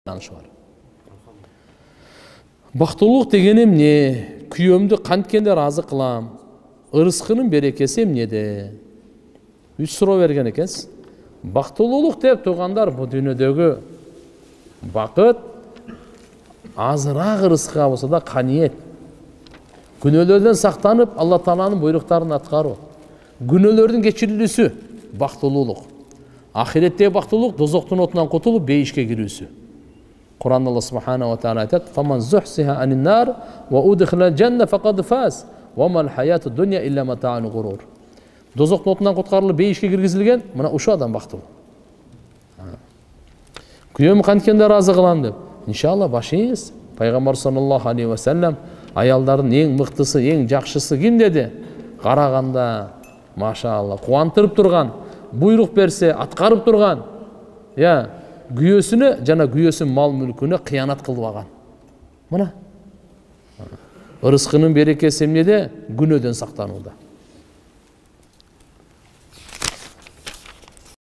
байланышы бар. Бактылуулук деген эмне? Күйөөмдү канткенде ыраазы кылам. Ырыскынын берекеси эмнеде? 3 суроо берген экенсиз. Бактылуулук деп тургандар бул дүйнөдөгү бакыт азыраак ырыскка болсо да каниет. Күнөөлөрдөн сактанып, Алла Тааланын буйруктарын аткаруу. Күнөөлөрдүн кечирилүүсү бактылуулук. Ахиреттеги бактылуулук дозоктун отунан кутулуп бейишке кирүүсү. Кур'анда Алла Субхана ва Таала айтат: "Фаман зухсиха анин нар ва удхила жанна фақад фаз, ва мал хаяту дуnya илля мата'ун гурур." Дозоктун отунан куткарылып бейишке киргизилген, мына ушул адам бактылуу. Күйөөм канткенде ыраазы кылам деп. Иншалла башыңыз. Пайгамбар саллаллаху алейхи ва саллям аялдардын эң мыктысы, эң жакшысы ким деди? Караганда, машалла, кубантырып турган, буйрук берсе аткарып турган, күйөөсүнө жана күйөөсүнүн мал мүлкүнө кыянат кылбаган. Мына ырыскынын берекеси эмнеде? Күнөөдөн сактанууда.